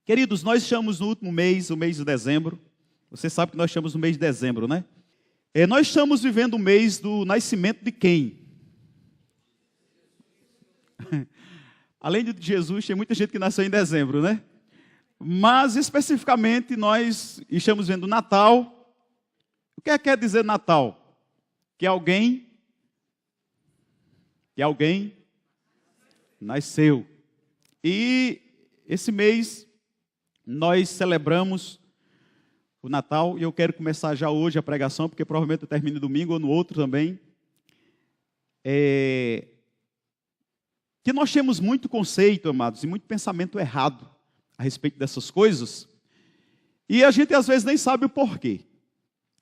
Queridos, nós estamos no último mês, o mês de dezembro. Você sabe que nós estamos no mês de dezembro, né? Nós estamos vivendo o mês do nascimento de quem? Além de Jesus, tem muita gente que nasceu em dezembro, né? Mas, especificamente, nós estamos vendo o Natal. O que quer dizer Natal? Que alguém nasceu. E esse mês nós celebramos o Natal, e eu quero começar já hoje a pregação, porque provavelmente eu termino domingo ou no outro também. Que nós temos muito conceito, amados, e muito pensamento errado a respeito dessas coisas, e a gente às vezes nem sabe o porquê.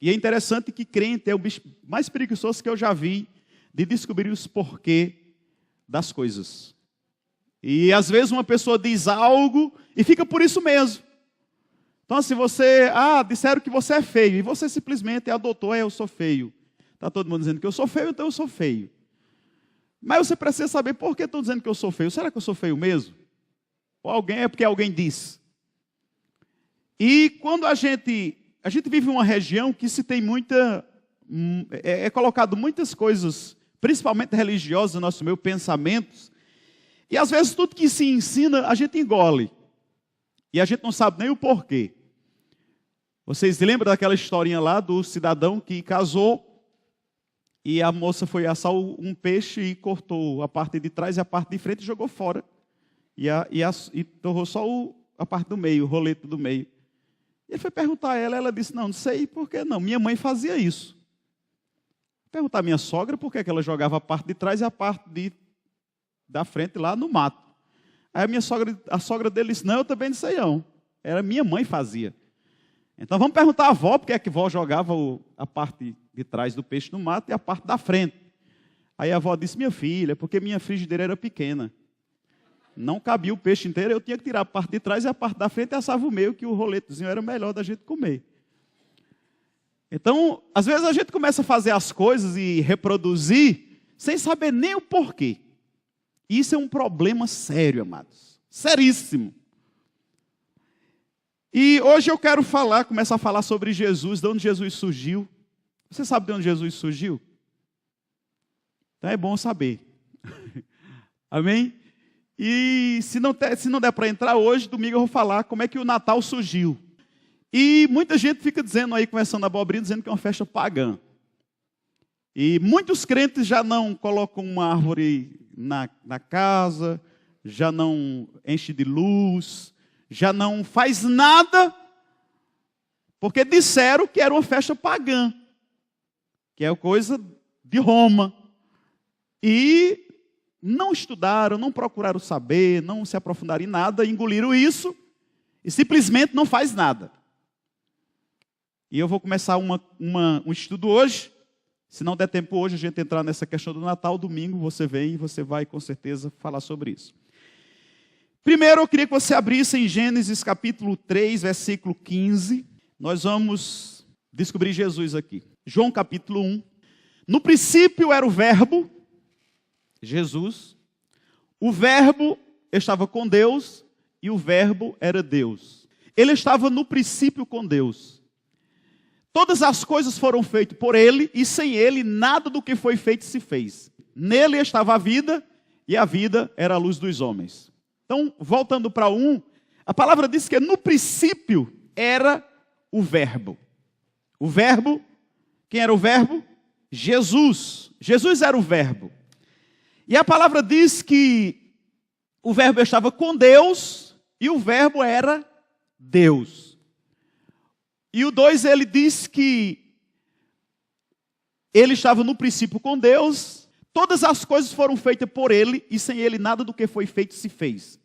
E é interessante que crente é o bicho mais preguiçoso que eu já vi de descobrir os porquê das coisas. E às vezes uma pessoa diz algo e fica por isso mesmo. Então se você, disseram que você é feio, e você simplesmente adotou, eu sou feio. Está todo mundo dizendo que eu sou feio, então eu sou feio. Mas você precisa saber por que estão dizendo que eu sou feio. Será que eu sou feio mesmo? Ou alguém é porque alguém diz. E quando a gente vive em uma região que se tem é colocado muitas coisas, principalmente religiosas, no nosso meio, pensamentos, e às vezes tudo que se ensina, a gente engole. E a gente não sabe nem o porquê. Vocês lembram daquela historinha lá do cidadão que casou e a moça foi assar um peixe e cortou a parte de trás e a parte de frente e jogou fora. E torrou só a parte do meio, o roleto do meio. E ele foi perguntar a ela disse, não sei por que não, minha mãe fazia isso. Perguntar à minha sogra por que ela jogava a parte de trás e a parte da frente lá no mato. Aí a sogra dele disse, não, eu também não sei não. Era minha mãe fazia. Então vamos perguntar à avó, porque é que a avó jogava a parte de trás do peixe no mato e a parte da frente. Aí a avó disse, minha filha, porque minha frigideira era pequena. Não cabia o peixe inteiro, eu tinha que tirar a parte de trás e a parte da frente e assava o meio, que o roletozinho era melhor da gente comer. Então, às vezes a gente começa a fazer as coisas e reproduzir sem saber nem o porquê. Isso é um problema sério, amados. Seríssimo. E hoje eu quero começar a falar sobre Jesus, de onde Jesus surgiu. Você sabe de onde Jesus surgiu? Então é bom saber. Amém? E se não der para entrar hoje, domingo eu vou falar como é que o Natal surgiu. E muita gente fica dizendo aí, conversando na abobrinha, dizendo que é uma festa pagã. E muitos crentes já não colocam uma árvore na casa, já não enche de luz, já não faz nada, porque disseram que era uma festa pagã, que é coisa de Roma. E não estudaram, não procuraram saber, não se aprofundaram em nada, engoliram isso e simplesmente não faz nada. E eu vou começar um estudo hoje. Se não der tempo hoje a gente entrar nessa questão do Natal, domingo você vem e você vai com certeza falar sobre isso. Primeiro eu queria que você abrisse em Gênesis capítulo 3, versículo 15. Nós vamos descobrir Jesus aqui. João capítulo 1. No princípio era o Verbo, Jesus. O Verbo estava com Deus e o Verbo era Deus. Ele estava no princípio com Deus. Todas as coisas foram feitas por Ele e sem Ele nada do que foi feito se fez. Nele estava a vida e a vida era a luz dos homens. Então, voltando para a palavra diz que no princípio era o Verbo. O Verbo, quem era o Verbo? Jesus. Jesus era o Verbo. E a palavra diz que o Verbo estava com Deus e o Verbo era Deus. E o 2, ele diz que ele estava no princípio com Deus, todas as coisas foram feitas por ele, e sem ele nada do que foi feito se fez.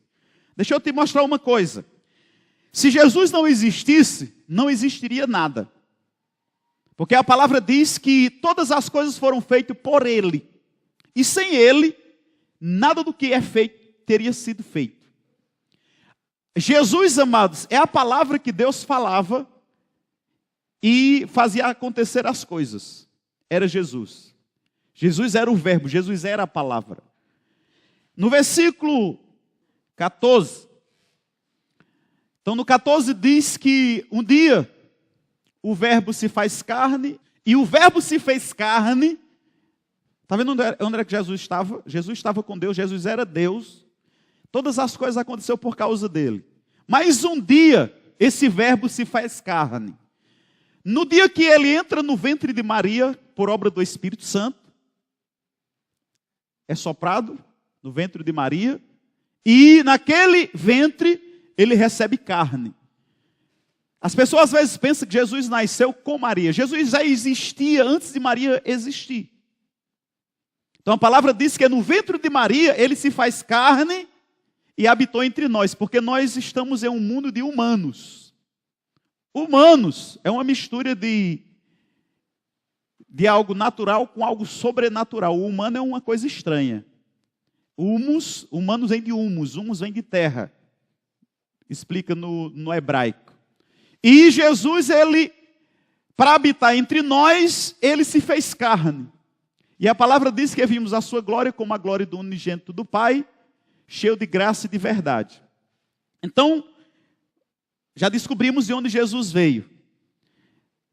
Deixa eu te mostrar uma coisa. Se Jesus não existisse, não existiria nada. Porque a palavra diz que todas as coisas foram feitas por ele. E sem ele, nada do que é feito teria sido feito. Jesus, amados, é a palavra que Deus falava e fazia acontecer as coisas. Era Jesus. Jesus era o Verbo, Jesus era a palavra. No versículo 14, Então no 14 diz que um dia o verbo se faz carne, e o verbo se fez carne. Está vendo onde era que Jesus estava? Jesus estava com Deus, Jesus era Deus. Todas as coisas aconteceram por causa dele. Mas um dia, esse verbo se faz carne. No dia que ele entra no ventre de Maria, por obra do Espírito Santo, é soprado no ventre de Maria, e naquele ventre ele recebe carne. As pessoas às vezes pensam que Jesus nasceu com Maria. Jesus já existia antes de Maria existir. Então a palavra diz que no ventre de Maria ele se faz carne e habitou entre nós, porque nós estamos em um mundo de humanos. Humanos é uma mistura de algo natural com algo sobrenatural. O humano é uma coisa estranha. Humanos vem de humus vem de terra. Explica no hebraico. E Jesus, ele, para habitar entre nós, ele se fez carne. E a palavra diz que vimos a sua glória como a glória do unigênito do Pai, cheio de graça e de verdade. Então, já descobrimos de onde Jesus veio.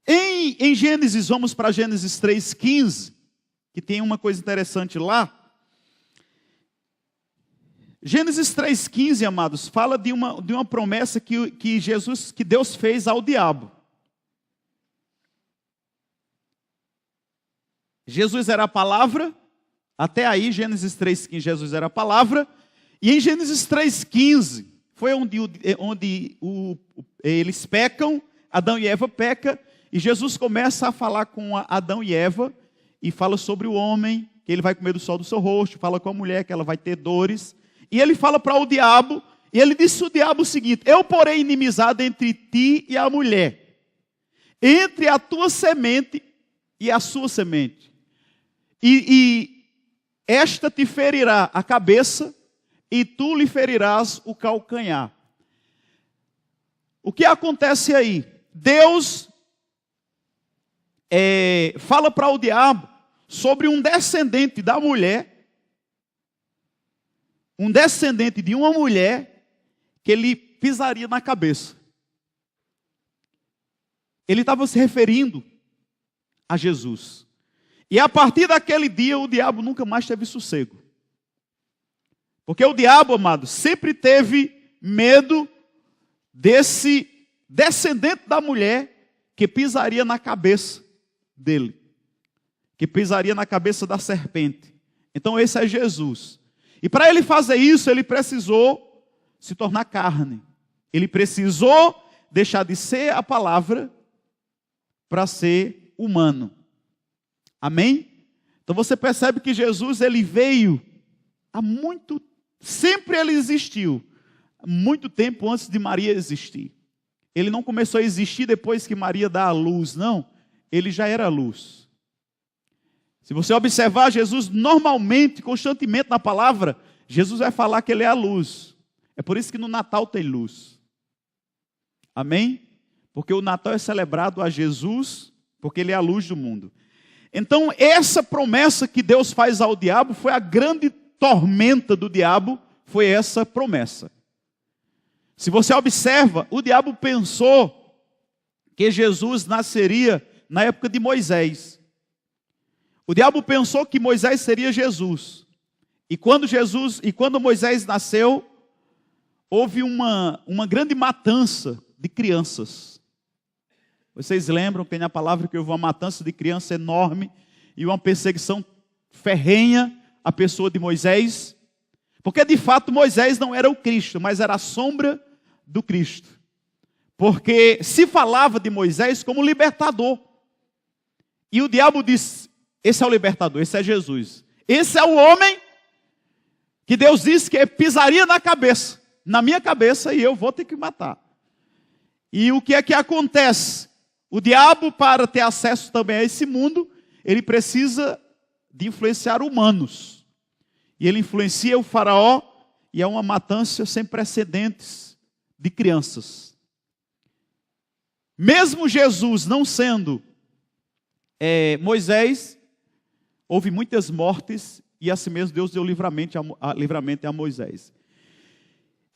Em Gênesis, vamos para Gênesis 3,15, que tem uma coisa interessante lá. Gênesis 3,15, amados, fala de uma promessa que Deus fez ao diabo. Jesus era a palavra, até aí, Gênesis 3,15, Jesus era a palavra, e em Gênesis 3,15, foi onde eles pecam, Adão e Eva pecam, e Jesus começa a falar com Adão e Eva, e fala sobre o homem, que ele vai comer do sol do seu rosto, fala com a mulher que ela vai ter dores. E ele fala para o diabo, e ele disse ao diabo o seguinte: eu porei inimizade entre ti e a mulher, entre a tua semente e a sua semente. E esta te ferirá a cabeça, e tu lhe ferirás o calcanhar. O que acontece aí? Deus fala para o diabo sobre um descendente da mulher, um descendente de uma mulher que ele pisaria na cabeça. Ele estava se referindo a Jesus. E a partir daquele dia o diabo nunca mais teve sossego. Porque o diabo, amado, sempre teve medo desse descendente da mulher que pisaria na cabeça dele. Que pisaria na cabeça da serpente. Então esse é Jesus. E para ele fazer isso, ele precisou se tornar carne. Ele precisou deixar de ser a palavra para ser humano. Amém? Então você percebe que Jesus, ele veio sempre ele existiu, muito tempo antes de Maria existir. Ele não começou a existir depois que Maria dá a luz, não. Ele já era a luz. Se você observar Jesus normalmente, constantemente na palavra, Jesus vai falar que ele é a luz. É por isso que no Natal tem luz. Amém? Porque o Natal é celebrado a Jesus, porque ele é a luz do mundo. Então, essa promessa que Deus faz ao diabo foi a grande tormenta do diabo, foi essa promessa. Se você observa, o diabo pensou que Jesus nasceria na época de Moisés. O diabo pensou que Moisés seria Jesus. E quando Moisés nasceu, houve uma grande matança de crianças. Vocês lembram que tem a palavra que houve uma matança de criança enorme e uma perseguição ferrenha à pessoa de Moisés? Porque de fato Moisés não era o Cristo, mas era a sombra do Cristo. Porque se falava de Moisés como libertador. E o diabo disse: esse é o libertador, esse é Jesus. Esse é o homem que Deus disse que pisaria na cabeça, na minha cabeça, e eu vou ter que matar. E o que é que acontece? O diabo, para ter acesso também a esse mundo, ele precisa de influenciar humanos. E ele influencia o faraó, e é uma matança sem precedentes de crianças. Mesmo Jesus não sendo Moisés, houve muitas mortes, e assim mesmo Deus deu livramento a Moisés.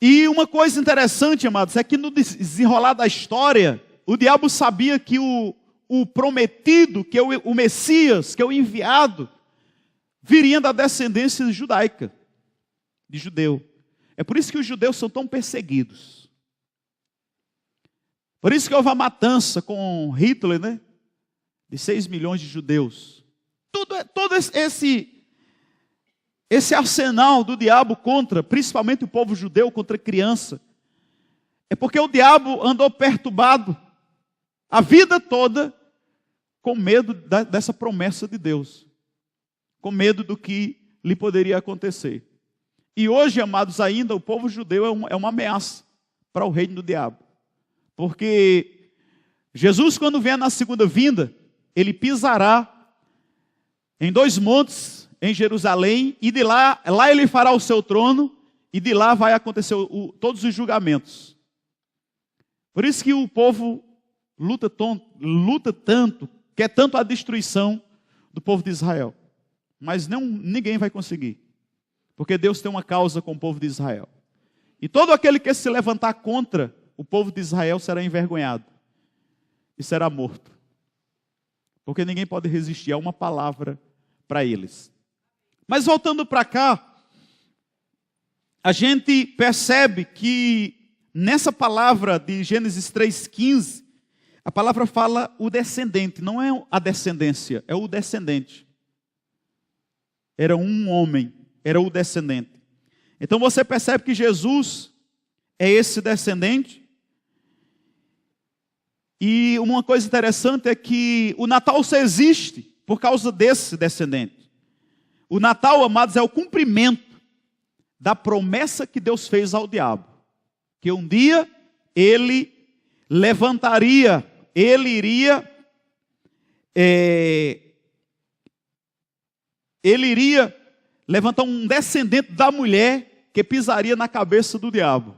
E uma coisa interessante, amados, é que no desenrolar da história, o diabo sabia que o prometido, que é o Messias, que é o enviado, viria da descendência judaica, de judeu. É por isso que os judeus são tão perseguidos. Por isso que houve a matança com Hitler, né? De 6 milhões de judeus. Todo esse arsenal do diabo contra, principalmente o povo judeu, contra a criança, é porque o diabo andou perturbado a vida toda com medo dessa promessa de Deus, com medo do que lhe poderia acontecer. E hoje, amados, ainda o povo judeu é uma ameaça para o reino do diabo. Porque Jesus, quando vier na segunda vinda, ele pisará em 2 montes em Jerusalém, e de lá ele fará o seu trono, e de lá vai acontecer todos os julgamentos. Por isso que o povo luta tanto, quer tanto a destruição do povo de Israel. Mas ninguém vai conseguir. Porque Deus tem uma causa com o povo de Israel. E todo aquele que se levantar contra o povo de Israel será envergonhado. E será morto. Porque ninguém pode resistir a uma palavra para eles. Mas voltando para cá, a gente percebe que nessa palavra de Gênesis 3,15, a palavra fala o descendente, não é a descendência, é o descendente. Era um homem, era o descendente. Então você percebe que Jesus é esse descendente. E uma coisa interessante é que o Natal só existe por causa desse descendente. O Natal, amados, é o cumprimento da promessa que Deus fez ao diabo. Que um dia ele levantaria, ele iria levantar um descendente da mulher que pisaria na cabeça do diabo.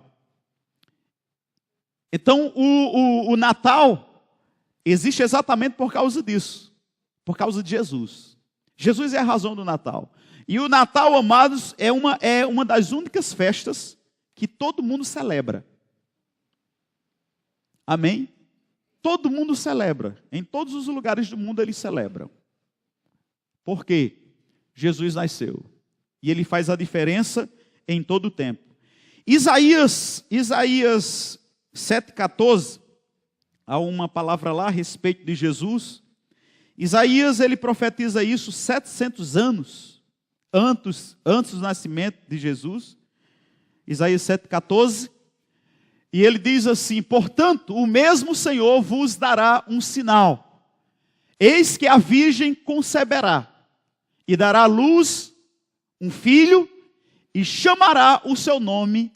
Então, o Natal existe exatamente por causa disso. Por causa de Jesus. Jesus é a razão do Natal. E o Natal, amados, é uma das únicas festas que todo mundo celebra. Amém? Todo mundo celebra. Em todos os lugares do mundo eles celebram. Por quê? Jesus nasceu. E ele faz a diferença em todo o tempo. Isaías 7,14, há uma palavra lá a respeito de Jesus. Isaías, ele profetiza isso 700 anos antes do nascimento de Jesus. Isaías 7,14. E ele diz assim: portanto, o mesmo Senhor vos dará um sinal. Eis que a virgem conceberá e dará à luz um filho e chamará o seu nome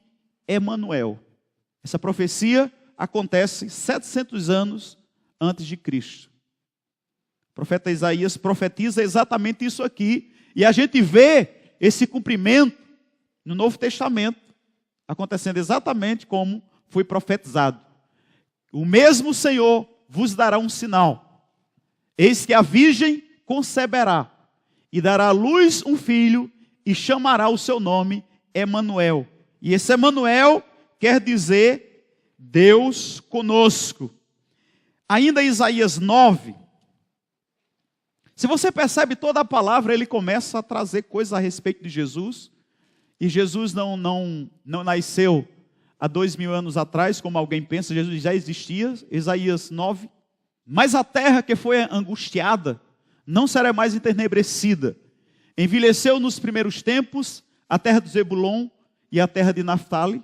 Emanuel. Essa profecia acontece 700 anos antes de Cristo. O profeta Isaías profetiza exatamente isso aqui. E a gente vê esse cumprimento no Novo Testamento acontecendo exatamente como foi profetizado. O mesmo Senhor vos dará um sinal. Eis que a virgem conceberá e dará à luz um filho e chamará o seu nome Emanuel. E esse Emanuel quer dizer Deus conosco. Ainda Isaías 9. Se você percebe toda a palavra, ele começa a trazer coisas a respeito de Jesus. E Jesus não nasceu há 2000 anos atrás, como alguém pensa. Jesus já existia. Isaías 9. Mas a terra que foi angustiada não será mais entenebrecida. Envelheceu nos primeiros tempos a terra de Zebulon e a terra de Naftali.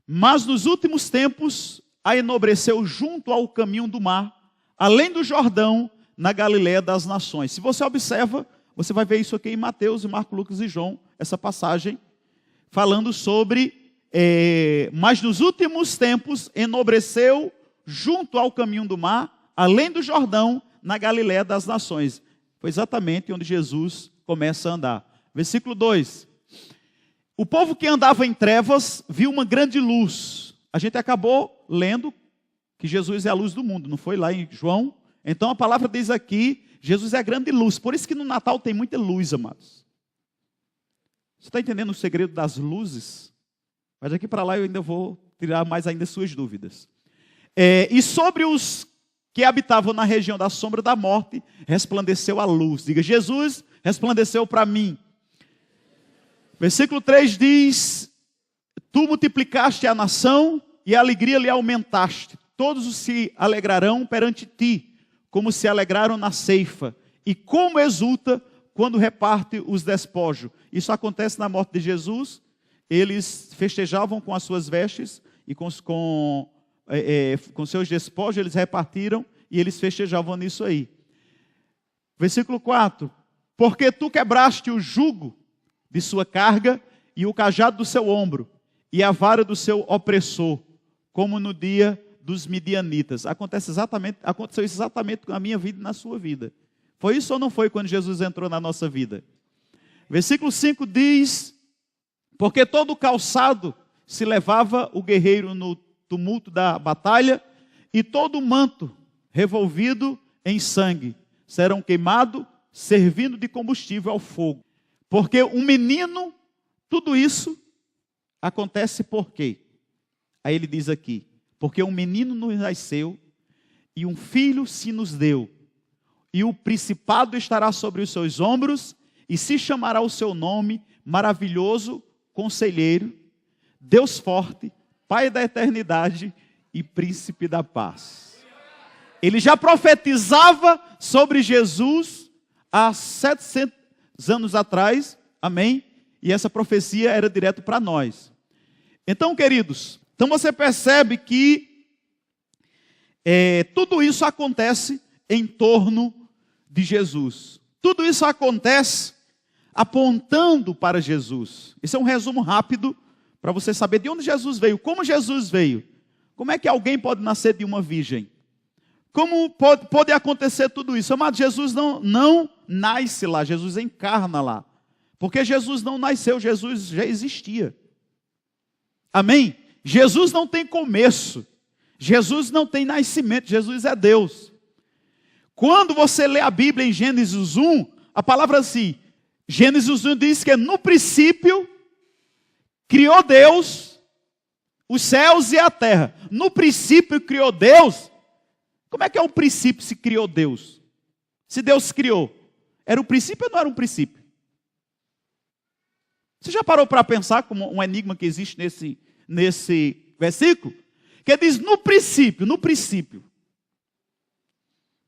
Mas nos últimos tempos a enobreceu junto ao caminho do mar, além do Jordão, na Galiléia das nações. Se você observa, você vai ver isso aqui em Mateus, Marcos, Lucas e João, essa passagem, falando sobre, mas nos últimos tempos enobreceu junto ao caminho do mar, além do Jordão, na Galiléia das nações. Foi exatamente onde Jesus começa a andar. Versículo 2. O povo que andava em trevas viu uma grande luz. A gente acabou lendo que Jesus é a luz do mundo, não foi lá em João? Então a palavra diz aqui, Jesus é a grande luz. Por isso que no Natal tem muita luz, amados. Você está entendendo o segredo das luzes? Mas daqui para lá eu ainda vou tirar mais ainda suas dúvidas. E sobre os que habitavam na região da sombra da morte, resplandeceu a luz. Diga, Jesus resplandeceu para mim. Versículo 3 diz, tu multiplicaste a nação e a alegria lhe aumentaste. Todos se alegrarão perante ti, como se alegraram na ceifa. E como exulta quando reparte os despojos. Isso acontece na morte de Jesus. Eles festejavam com as suas vestes e com seus despojos, eles repartiram e eles festejavam nisso aí. Versículo 4. Porque tu quebraste o jugo de sua carga e o cajado do seu ombro e a vara do seu opressor, como no dia dos midianitas. Aconteceu isso exatamente na minha vida e na sua vida. Foi isso ou não foi quando Jesus entrou na nossa vida? Versículo 5 diz, porque todo calçado se levava o guerreiro no tumulto da batalha, e todo manto revolvido em sangue serão queimados, servindo de combustível ao fogo. Porque um menino, tudo isso acontece por quê? Aí ele diz aqui, porque um menino nos nasceu, e um filho se nos deu, e o principado estará sobre os seus ombros, e se chamará o seu nome, maravilhoso, Conselheiro, Deus forte, Pai da eternidade e Príncipe da paz. Ele já profetizava sobre Jesus há 700 anos atrás, amém? E essa profecia era direto para nós. Então, queridos, então você percebe que tudo isso acontece em torno de Jesus. Tudo isso acontece apontando para Jesus. Esse é um resumo rápido para você saber de onde Jesus veio, como Jesus veio. Como é que alguém pode nascer de uma virgem? Como pode acontecer tudo isso? Amado, Jesus não nasce lá, Jesus encarna lá. Porque Jesus não nasceu, Jesus já existia. Amém? Jesus não tem começo. Jesus não tem nascimento, Jesus é Deus. Quando você lê a Bíblia em Gênesis 1, a palavra assim, Gênesis 1 diz que no princípio criou Deus os céus e a terra. No princípio criou Deus. Como é que é o princípio se criou Deus? Se Deus criou, era o princípio ou não era um princípio? Você já parou para pensar como um enigma que existe nesse versículo? Que diz no princípio,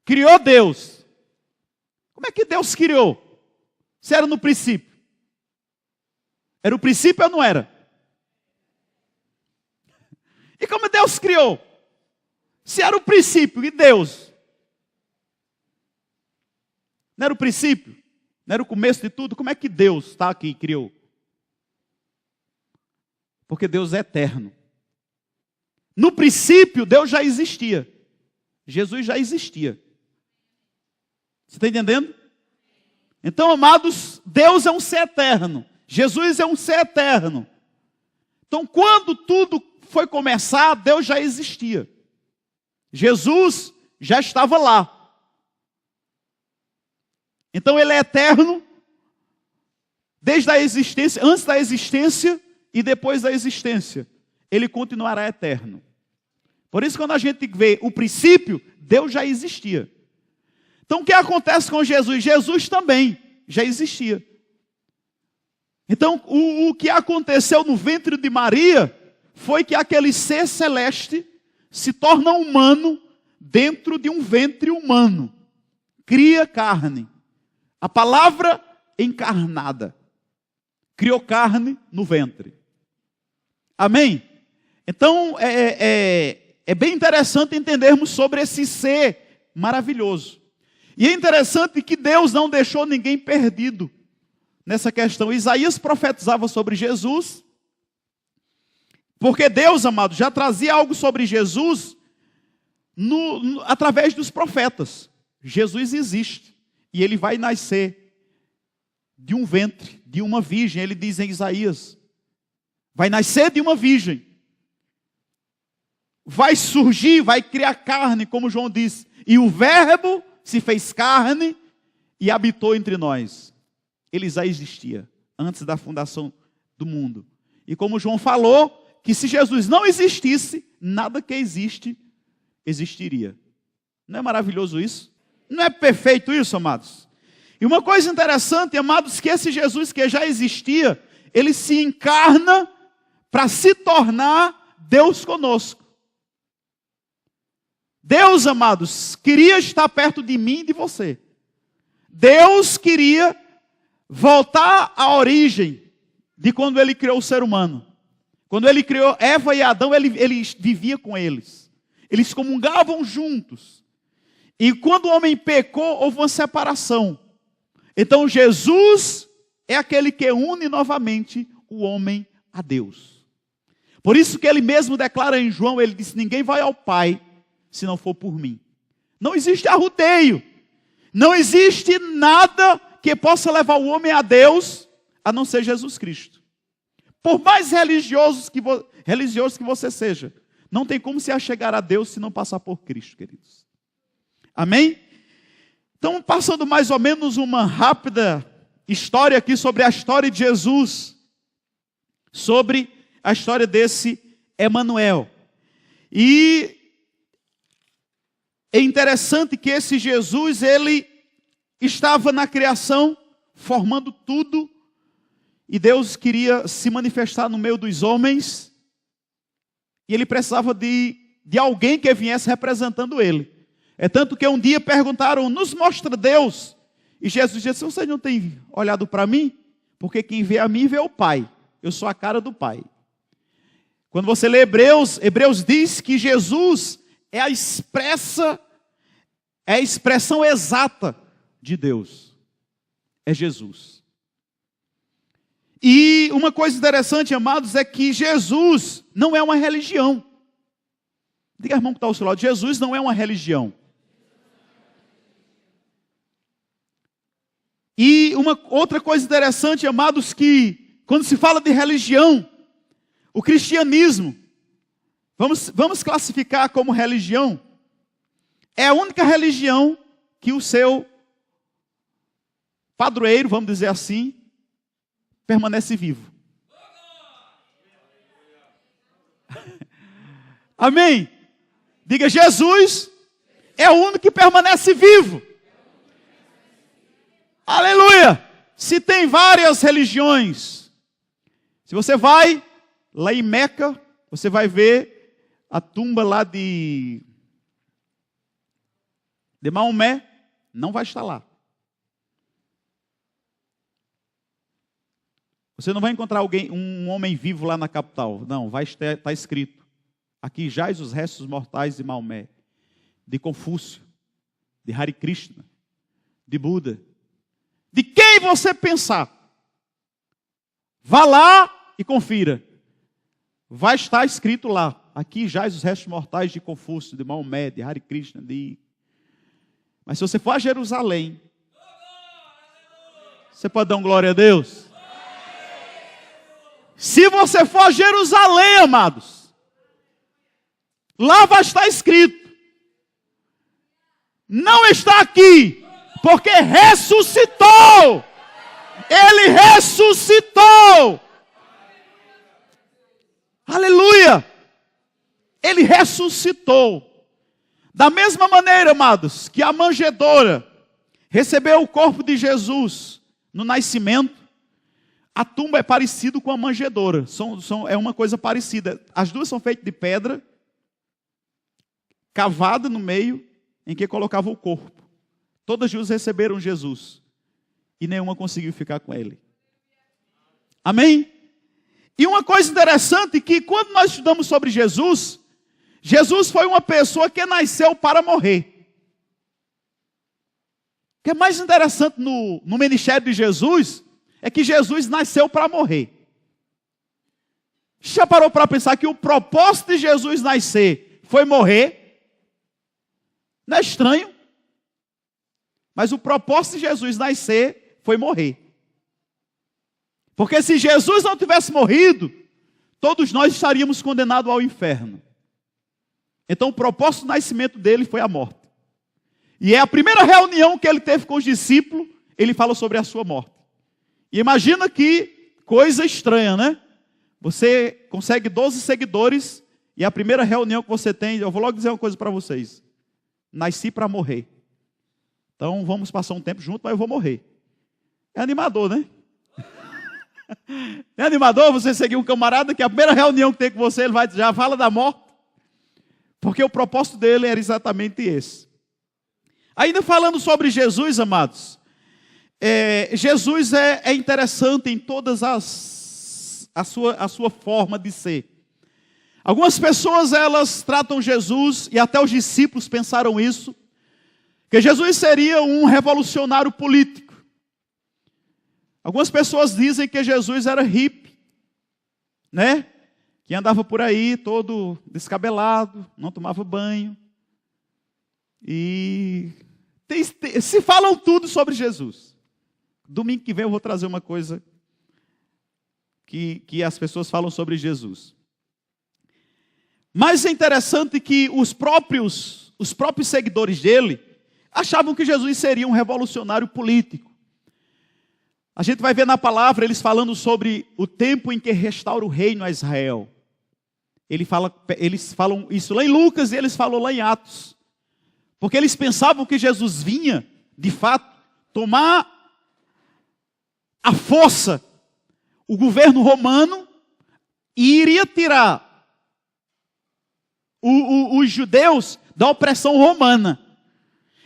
criou Deus. Como é que Deus criou? Se era no princípio. Era o princípio ou não era? E como Deus criou? Se era o princípio e Deus. Não era o princípio? Não era o começo de tudo? Como é que Deus está aqui e criou? Porque Deus é eterno. No princípio, Deus já existia. Jesus já existia. Você está entendendo? Então, amados, Deus é um ser eterno. Jesus é um ser eterno. Então, quando tudo foi começar, Deus já existia. Jesus já estava lá. Então, Ele é eterno, desde a existência, antes da existência e depois da existência. Ele continuará eterno. Por isso, quando a gente vê o princípio, Deus já existia. Então, o que acontece com Jesus? Jesus também já existia. Então, o que aconteceu no ventre de Maria foi que aquele ser celeste se torna humano dentro de um ventre humano. Cria carne. A palavra encarnada. Criou carne no ventre. Amém? Então, é bem interessante entendermos sobre esse ser maravilhoso. E é interessante que Deus não deixou ninguém perdido nessa questão. Isaías profetizava sobre Jesus, porque Deus, amado, já trazia algo sobre Jesus através dos profetas. Jesus existe e ele vai nascer de um ventre, de uma virgem. Ele diz em Isaías, vai nascer de uma virgem. Vai surgir, vai criar carne, como João disse. E o verbo se fez carne e habitou entre nós. Ele já existia antes da fundação do mundo. E como João falou, que se Jesus não existisse, nada que existe existiria. Não é maravilhoso isso? Não é perfeito isso, amados? E uma coisa interessante, amados, que esse Jesus que já existia, ele se encarna para se tornar Deus conosco. Deus, amados, queria estar perto de mim e de você. Deus queria voltar à origem de quando ele criou o ser humano. Quando ele criou Eva e Adão, ele vivia com eles. Eles comungavam juntos. E quando o homem pecou, houve uma separação. Então Jesus é aquele que une novamente o homem a Deus. Por isso que ele mesmo declara em João, ele diz, ninguém vai ao Pai se não for por mim. Não existe arrudeio. Não existe nada que possa levar o homem a Deus, a não ser Jesus Cristo. Por mais religioso que você seja, não tem como se achegar a Deus se não passar por Cristo, queridos. Amém? Então, passando mais ou menos uma rápida história aqui sobre a história de Jesus, sobre a história desse Emanuel. E é interessante que esse Jesus, ele estava na criação, formando tudo, e Deus queria se manifestar no meio dos homens, e ele precisava de alguém que viesse representando ele. É tanto que um dia perguntaram, nos mostra Deus. E Jesus disse, você não tem olhado para mim? Porque quem vê a mim vê o Pai. Eu sou a cara do Pai. Quando você lê Hebreus diz que Jesus é a expressão exata de Deus. É Jesus. E uma coisa interessante, amados, é que Jesus não é uma religião. Diga, irmão, que está ao seu lado, Jesus não é uma religião. E uma outra coisa interessante, amados, que quando se fala de religião, o cristianismo, vamos classificar como religião, é a única religião que o seu padroeiro, vamos dizer assim, permanece vivo. Amém? Diga, Jesus é o único que permanece vivo. Aleluia! Se tem várias religiões, se você vai lá em Meca, você vai ver a tumba lá de Maomé, não vai estar lá. Você não vai encontrar um homem vivo lá na capital. Não, vai estar escrito. Aqui jaz os restos mortais de Maomé, de Confúcio, de Hare Krishna, de Buda. De quem você pensar, vá lá e confira. Vai estar escrito lá. Aqui jaz os restos mortais de Confúcio, de Maomé, de Hare Krishna, Mas se você for a Jerusalém, você pode dar um glória a Deus? Se você for a Jerusalém, amados, lá vai estar escrito. Não está aqui, porque ressuscitou. Ele ressuscitou. Aleluia. Ele ressuscitou. Da mesma maneira, amados, que a manjedoura recebeu o corpo de Jesus no nascimento, a tumba é parecida com a manjedoura. É uma coisa parecida. As duas são feitas de pedra, cavada no meio, em que colocava o corpo. Todas duas receberam Jesus. E nenhuma conseguiu ficar com ele. Amém? E uma coisa interessante, que quando nós estudamos sobre Jesus, Jesus foi uma pessoa que nasceu para morrer. O que é mais interessante no ministério de Jesus, é que Jesus nasceu para morrer. Já parou para pensar que o propósito de Jesus nascer foi morrer? Não é estranho? Mas o propósito de Jesus nascer foi morrer. Porque se Jesus não tivesse morrido, todos nós estaríamos condenados ao inferno. Então o propósito do nascimento dele foi a morte. E é a primeira reunião que ele teve com os discípulos, ele fala sobre a sua morte. E imagina que coisa estranha, né? Você consegue 12 seguidores e a primeira reunião que você tem, eu vou logo dizer uma coisa para vocês. Nasci para morrer. Então vamos passar um tempo junto, mas eu vou morrer. É animador, né? É animador você seguir um camarada que a primeira reunião que tem com você, ele já fala da morte. Porque o propósito dele era exatamente esse. Ainda falando sobre Jesus, amados. Jesus é interessante em todas a sua forma de ser. Algumas pessoas, elas tratam Jesus, e até os discípulos pensaram isso, que Jesus seria um revolucionário político. Algumas pessoas dizem que Jesus era hippie, né? Que andava por aí todo descabelado, não tomava banho. E se falam tudo sobre Jesus. Domingo que vem eu vou trazer uma coisa que as pessoas falam sobre Jesus. Mas é interessante que os próprios seguidores dele achavam que Jesus seria um revolucionário político. A gente vai ver na palavra eles falando sobre o tempo em que restaura o reino a Israel. Eles falam isso lá em Lucas e eles falam lá em Atos. Porque eles pensavam que Jesus vinha, de fato, tomar à força o governo romano e iria tirar os judeus da opressão romana.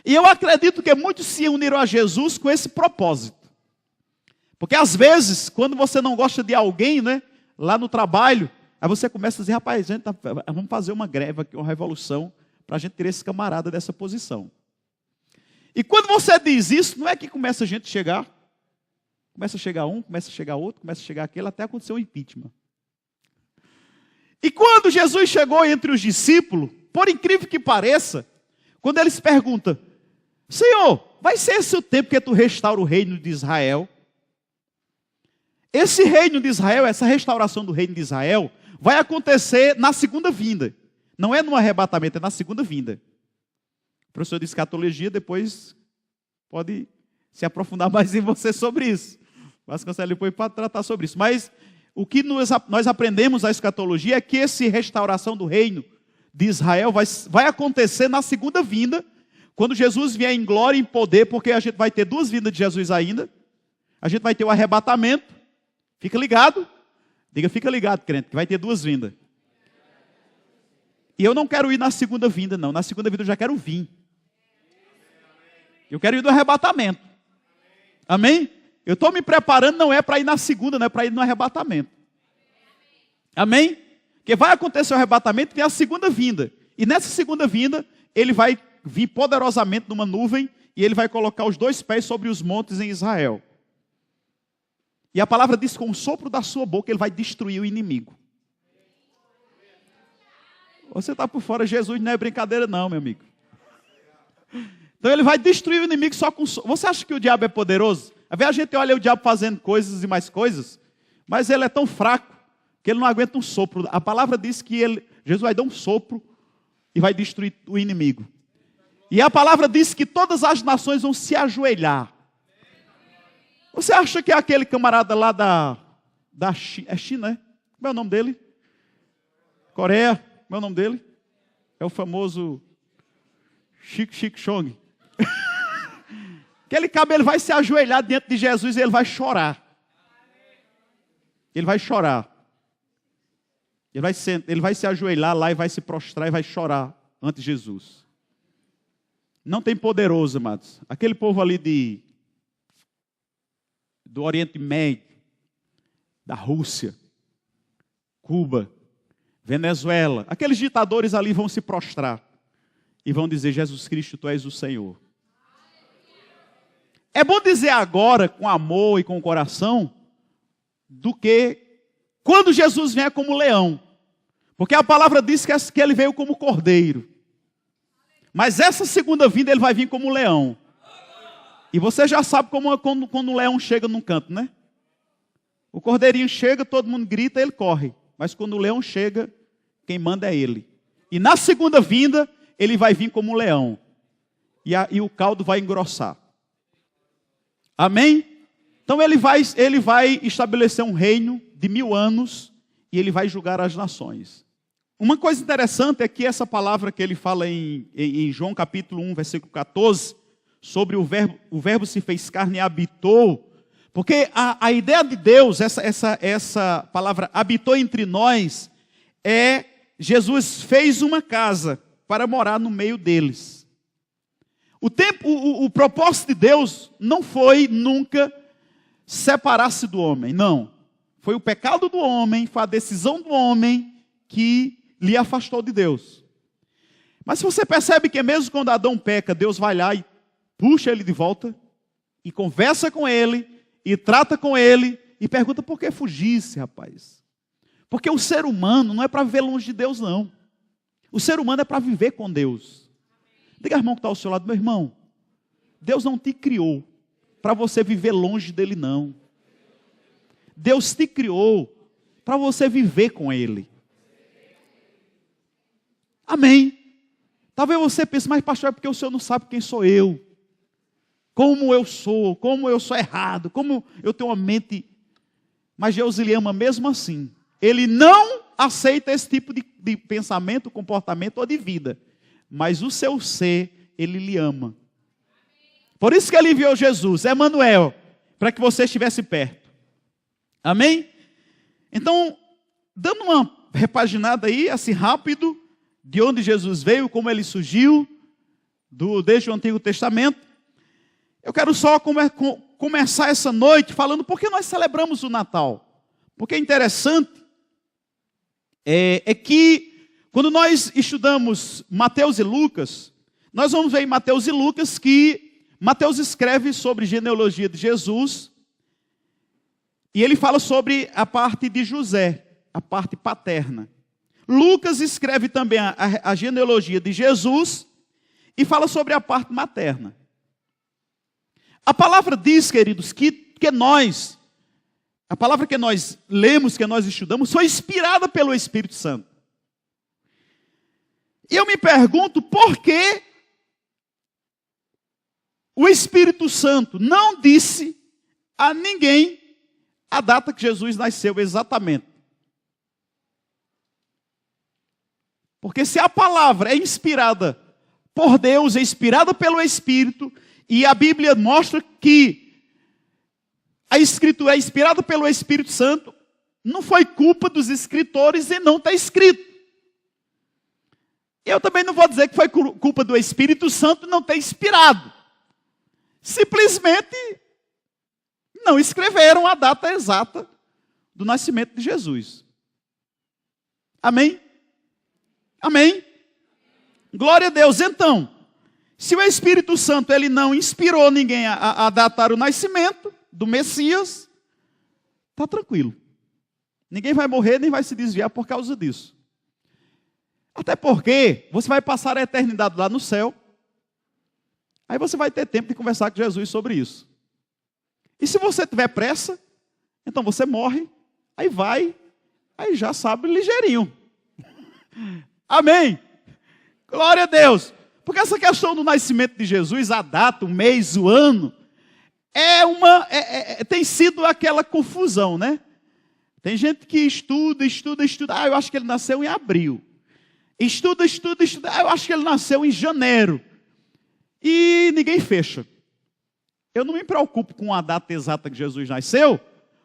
E eu acredito que muitos se uniram a Jesus com esse propósito. Porque às vezes, quando você não gosta de alguém, né, lá no trabalho, aí você começa a dizer, rapaz, vamos fazer uma greve aqui, uma revolução, para a gente tirar esse camarada dessa posição. E quando você diz isso, não é que começa a gente a chegar, começa a chegar um, começa a chegar outro, começa a chegar aquele, até acontecer um impeachment. E quando Jesus chegou entre os discípulos, por incrível que pareça, quando eles perguntam, Senhor, vai ser esse o tempo que tu restaura o reino de Israel? Esse reino de Israel, essa restauração do reino de Israel, vai acontecer na segunda vinda. Não é no arrebatamento, é na segunda vinda. O professor de escatologia depois pode se aprofundar mais em você sobre isso. Vasconcelos depois pode tratar sobre isso. Mas o que nós aprendemos na escatologia é que essa restauração do reino de Israel vai acontecer na segunda vinda, quando Jesus vier em glória e em poder, porque a gente vai ter duas vindas de Jesus ainda. A gente vai ter o arrebatamento. Fica ligado. Diga, fica ligado, crente, que vai ter duas vindas. E eu não quero ir na segunda vinda, não. Na segunda vinda eu já quero vir. Eu quero ir no arrebatamento. Amém? Eu estou me preparando, não é para ir na segunda, não é para ir no arrebatamento. Amém? Porque vai acontecer o arrebatamento e tem a segunda vinda. E nessa segunda vinda, ele vai vir poderosamente numa nuvem e ele vai colocar os dois pés sobre os montes em Israel. E a palavra diz, com o sopro da sua boca, ele vai destruir o inimigo. Você está por fora, Jesus não é brincadeira não, meu amigo. Então ele vai destruir o inimigo só com... Você acha que o diabo é poderoso? Às vezes a gente olha o diabo fazendo coisas e mais coisas, mas ele é tão fraco que ele não aguenta um sopro. A palavra diz que Jesus vai dar um sopro e vai destruir o inimigo. E a palavra diz que todas as nações vão se ajoelhar. Você acha que é aquele camarada lá da China, é China, né? Como é o nome dele? Coreia, como é o nome dele? É o famoso Chick Chong. Aquele cabelo, ele vai se ajoelhar diante de Jesus e ele vai chorar. Ele vai chorar. Ele vai se ajoelhar lá e vai se prostrar e vai chorar ante Jesus. Não tem poderoso, amados. Aquele povo ali do Oriente Médio, da Rússia, Cuba, Venezuela, aqueles ditadores ali vão se prostrar e vão dizer, Jesus Cristo, tu és o Senhor. É bom dizer agora, com amor e com o coração, do que quando Jesus vier como leão. Porque a palavra diz que ele veio como cordeiro. Mas essa segunda vinda ele vai vir como leão. E você já sabe como quando o leão chega num canto, né? O cordeirinho chega, todo mundo grita, ele corre. Mas quando o leão chega, quem manda é ele. E na segunda vinda, ele vai vir como um leão. E o caldo vai engrossar. Amém? Então ele vai estabelecer um reino de 1000 anos. e ele vai julgar as nações. Uma coisa interessante é que essa palavra que ele fala em João capítulo 1, versículo 14, sobre o verbo se fez carne e habitou, porque a ideia de Deus, essa palavra habitou entre nós, é Jesus fez uma casa para morar no meio deles. O propósito de Deus não foi nunca separar-se do homem, não. Foi o pecado do homem, foi a decisão do homem que lhe afastou de Deus. Mas você percebe que mesmo quando Adão peca, Deus vai lá e puxa ele de volta, e conversa com ele, e trata com ele, e pergunta por que fugisse, rapaz. Porque o ser humano não é para viver longe de Deus, não. O ser humano é para viver com Deus. Diga ao irmão que está ao seu lado, meu irmão, Deus não te criou para você viver longe dele, não. Deus te criou para você viver com Ele. Amém. Talvez você pense, mas pastor, é porque o senhor não sabe quem sou eu. Como eu sou errado, como eu tenho uma mente. Mas Deus lhe ama mesmo assim. Ele não aceita esse tipo de pensamento, comportamento ou de vida. Mas o seu ser, Ele lhe ama. Por isso que Ele enviou Jesus, Emanuel, para que você estivesse perto. Amém? Então, dando uma repaginada aí, assim rápido, de onde Jesus veio, como Ele surgiu, desde o Antigo Testamento. Eu quero só começar essa noite falando por que nós celebramos o Natal. Porque é interessante, é que quando nós estudamos Mateus e Lucas, nós vamos ver em Mateus e Lucas que Mateus escreve sobre genealogia de Jesus, e ele fala sobre a parte de José, a parte paterna. Lucas escreve também a genealogia de Jesus e fala sobre a parte materna. A palavra diz, queridos, que a palavra que nós lemos, que nós estudamos, foi inspirada pelo Espírito Santo. E eu me pergunto por que o Espírito Santo não disse a ninguém a data que Jesus nasceu exatamente. Porque se a palavra é inspirada por Deus, é inspirada pelo Espírito, e a Bíblia mostra que a Escritura é inspirada pelo Espírito Santo, não foi culpa dos escritores e não está escrito. Eu também não vou dizer que foi culpa do Espírito Santo não ter inspirado. Simplesmente não escreveram a data exata do nascimento de Jesus. Amém? Amém? Glória a Deus. Então, se o Espírito Santo ele não inspirou ninguém a datar o nascimento do Messias, está tranquilo. Ninguém vai morrer nem vai se desviar por causa disso. Até porque você vai passar a eternidade lá no céu. Aí você vai ter tempo de conversar com Jesus sobre isso. E se você tiver pressa, então você morre, aí já sabe ligeirinho. Amém? Glória a Deus. Porque essa questão do nascimento de Jesus, a data, o mês, o ano, tem sido aquela confusão, né? Tem gente que estuda. Ah, eu acho que ele nasceu em abril. Estuda. Ah, eu acho que ele nasceu em janeiro. E ninguém fecha. Eu não me preocupo com a data exata que Jesus nasceu,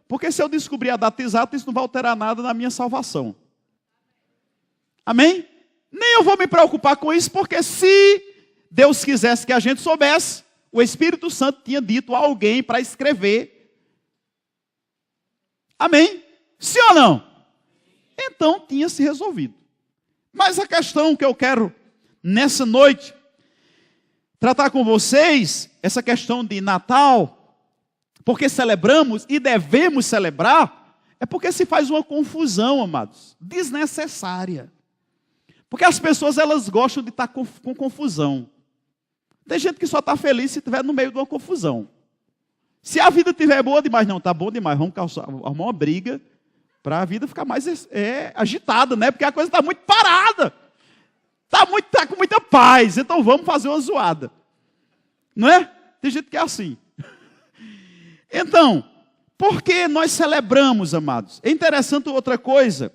porque se eu descobrir a data exata, isso não vai alterar nada na minha salvação. Amém? Nem eu vou me preocupar com isso, porque se Deus quisesse que a gente soubesse, o Espírito Santo tinha dito a alguém para escrever. Amém? Sim ou não? Então tinha se resolvido. Mas a questão que eu quero nessa noite tratar com vocês, essa questão de Natal, porque celebramos e devemos celebrar, é porque se faz uma confusão, amados, desnecessária. Porque as pessoas, elas gostam de estar com confusão. Tem gente que só está feliz se estiver no meio de uma confusão. Se a vida estiver boa demais, não, está bom demais, vamos arrumar uma briga para a vida ficar mais agitada, né? Porque a coisa está muito parada. Está com muita paz, então vamos fazer uma zoada. Não é? Tem gente que é assim. Então, Por que nós celebramos, amados? É interessante outra coisa,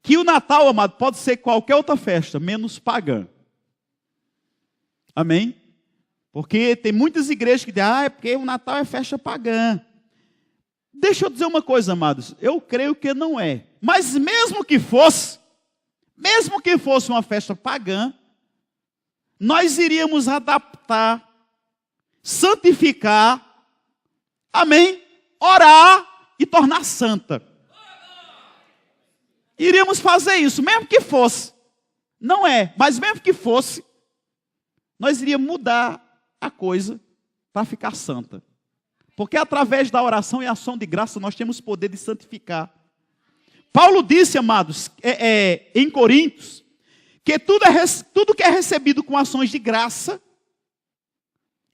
que o Natal, amado, pode ser qualquer outra festa, menos pagã. Amém? Porque tem muitas igrejas que dizem, é porque o Natal é festa pagã. Deixa eu dizer uma coisa, amados, eu creio que não é. Mas mesmo que fosse uma festa pagã, nós iríamos adaptar, santificar, amém? Orar e tornar santa. Iríamos fazer isso, mesmo que fosse. Não é, mas mesmo que fosse, nós iríamos mudar a coisa para ficar santa. Porque através da oração e ação de graça nós temos poder de santificar. Paulo disse, amados, em Coríntios, que tudo que é recebido com ações de graça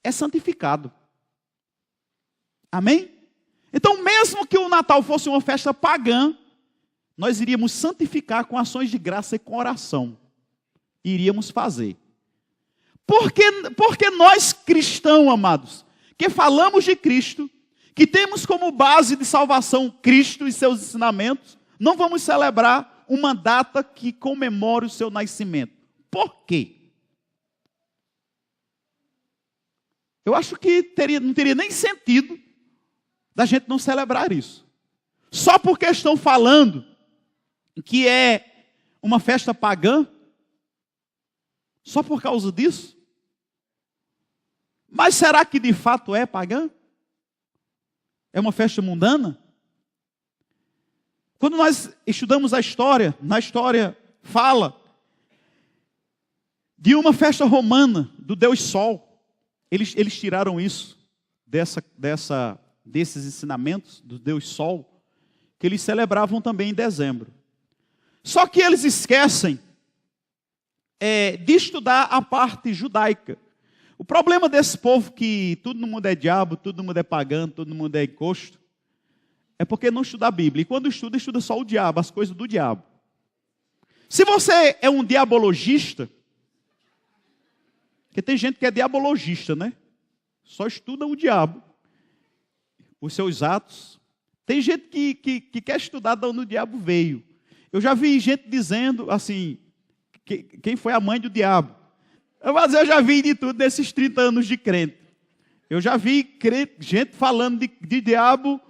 é santificado. Amém? Então, mesmo que o Natal fosse uma festa pagã, nós iríamos santificar com ações de graça e com oração. Iríamos fazer. Porque nós cristãos, amados, que falamos de Cristo, que temos como base de salvação Cristo e seus ensinamentos, não vamos celebrar uma data que comemore o seu nascimento. Por quê? Eu acho que não teria nem sentido da gente não celebrar isso. Só porque estão falando que é uma festa pagã? Só por causa disso? Mas será que de fato é pagã? É uma festa mundana? Quando nós estudamos a história, na história fala de uma festa romana do Deus Sol. Eles tiraram isso desses ensinamentos do Deus Sol, que eles celebravam também em dezembro. Só que eles esquecem de estudar a parte judaica. O problema desse povo que tudo no mundo é diabo, tudo no mundo é pagão, tudo no mundo é encosto, é porque não estuda a Bíblia. E quando estuda só o diabo, as coisas do diabo. Se você é um diabologista, porque tem gente que é diabologista, né? Só estuda o diabo, os seus atos. Tem gente que quer estudar de onde o diabo veio. Eu já vi gente dizendo assim, quem foi a mãe do diabo? Mas eu já vi de tudo nesses 30 anos de crente. Eu já vi gente falando de diabo,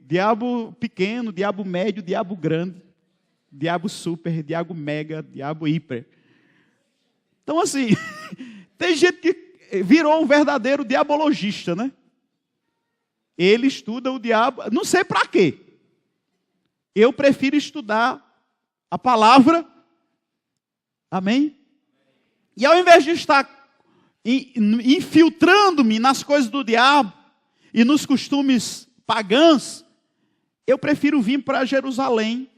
diabo pequeno, diabo médio, diabo grande, diabo super, diabo mega, diabo hiper. Então assim, tem gente que virou um verdadeiro diabologista, né? Ele estuda o diabo, não sei para quê. Eu prefiro estudar a palavra, amém? E ao invés de estar infiltrando-me nas coisas do diabo e nos costumes pagãos, eu prefiro vir para Jerusalém